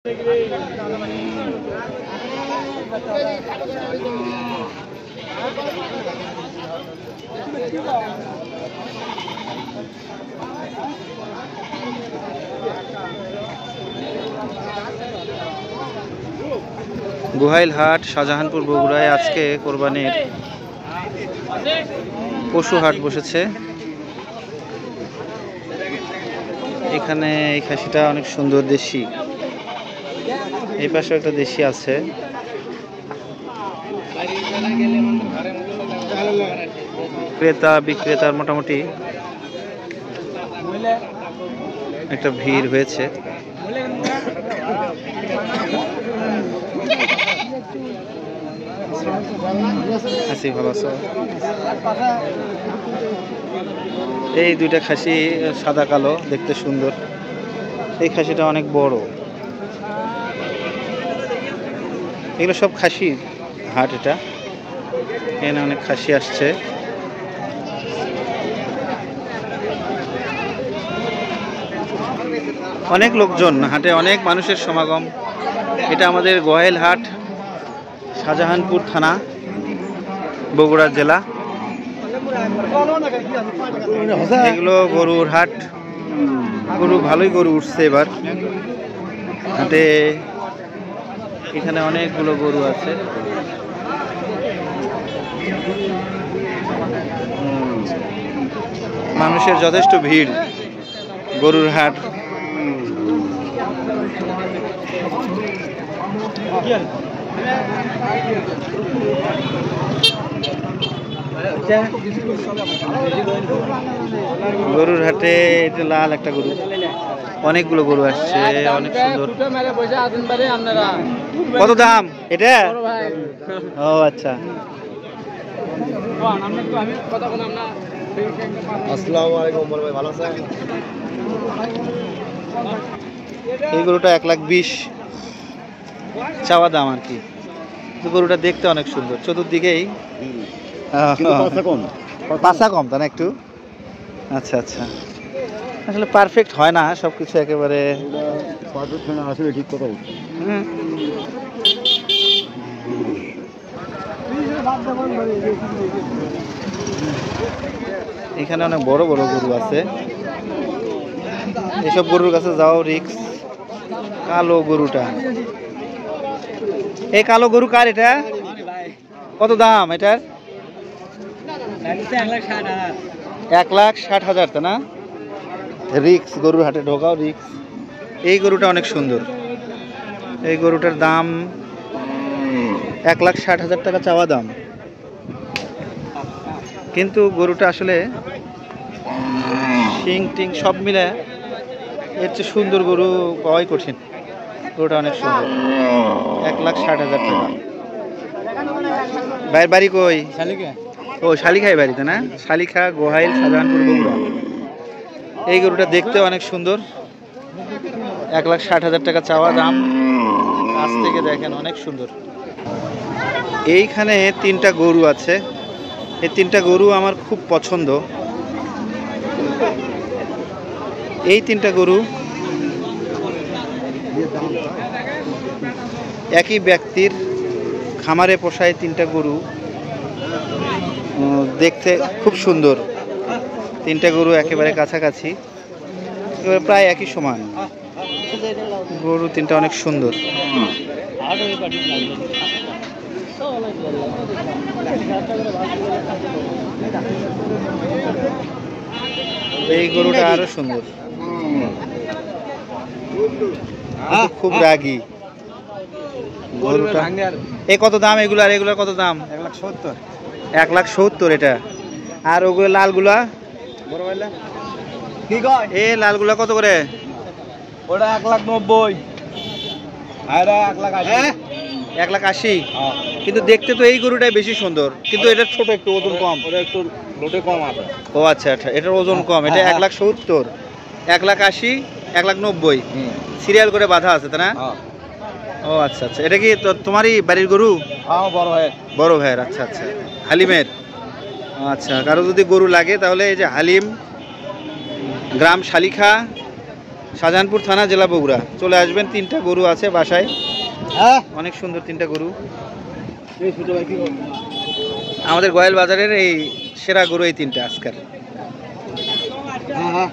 গোহাইল হাট শাহজাহানপুর বগুড়ায় আজকে কোরবানির পশু হাট বসেছে। এখানে এই খাসিটা অনেক সুন্দর দেশি, এই পাশে একটা দেশি আছে। ক্রেতা বিক্রেতার মোটামুটি একটা ভিড় হয়েছে। ভালো আছো? এই দুইটা খাসি সাদা কালো, দেখতে সুন্দর। এই খাসিটা অনেক বড়। এগুলো সব খাসি হাট, এটা এখানে অনেক খাসি আসছে। অনেক লোকজন হাটে, অনেক মানুষের সমাগম। এটা আমাদের গোহাইল হাট, শাহজাহানপুর থানা, বগুড়া জেলা। এগুলো গরুর হাট, গরু ভালোই গরু উঠছে এবার হাটে। এখানে অনেকগুলো গরু আছে। মানুষের যথেষ্ট ভিড় গরুর হাট। গরুর হাটে এটা লাল একটা গরু, অনেকগুলো গরু আসছে, অনেক সুন্দর। কত দাম এটা? ও আচ্ছা। এই গরুটা 1,20,000 চাওয়া দাম আর কি। গরুটা দেখতে অনেক সুন্দর, চতুর্দিকেই পাছা কম তা না একটু। আচ্ছা আচ্ছা, আসলে পারফেক্ট হয় না সবকিছু একেবারে। ঠিক কথা। এখানে অনেক বড় বড় গরু আছে, এসব গরুর কাছে যাও রিক্স। কালো গরুটা, এই কালো গরু কার এটা? কত দাম এটার? 1,60,000 তা না? রিক্স, গরুর হাটে ঢোকাও রিক্স। এই গরুটা অনেক সুন্দর, এই গরুটার দাম 1,60,000 টাকা চাওয়া দাম। কিন্তু গরুটা আসলে শিং টিং সব মিলে এর চেয়ে সুন্দর গরু পাওয়াই কঠিন। গরুটা অনেক সুন্দর, 1,60,000 টাকা। ভাইয়ের বাড়ি কই? ও শালিখায় বাড়ি তা না? শালিখা, গোহাইল, শাহজাহানপুর, বগুড়া। এই গরুটা দেখতে অনেক সুন্দর, 1,60,000 টাকা চাওয়া দাম। কাছ থেকে দেখেন অনেক সুন্দর। এইখানে 3টা গরু আছে, এই 3টা গরু আমার খুব পছন্দ। এই 3টা গরু একই ব্যক্তির খামারে পোষায়। 3টা গরু দেখতে খুব সুন্দর, 3টা গরু একেবারে কাছাকাছি, একেবারে প্রায় একই সমান। গরু 3টা অনেক সুন্দর। এই গরুটা আরো সুন্দর, খুব রাগী গরুটা। এই কত দাম এগুলো? আর এগুলোর কত দাম? 1,70,000। 1,70,000 এটা। আর ওগুলো লালগুলা? এ লালগুলা কত করে? ওটা 1,90,000। 1,80,000। কিন্তু দেখতে তো এই গরুটাই বেশি সুন্দর, কিন্তু এটা ছোট, একটু ওজন কম। ওটা একটু লোটে কম আছে। ও আচ্ছা আচ্ছা, এটার ওজন কম। এটা 1,70,000, 1,80,000, 1,90,000 সিরিয়াল করে বাঁধা আছে, তাই না? ও আচ্ছা আচ্ছা, এটা কি তোমারই বাড়ির গরু? বড় ভাইয়ের। আচ্ছা আচ্ছা, হালিমের। আচ্ছা, কারো যদি গরু লাগে তাহলে এই যে হালিম, গ্রাম শালিখা, শাহজাহানপুর থানা, জেলা বগুড়া। চলে আসবেন, 3টা গরু আছে বাসায়, হ্যাঁ অনেক সুন্দর 3টা গরু। আমাদের গোয়াল বাজারের এই সেরা গরু এই 3টা আজকের। হ্যাঁ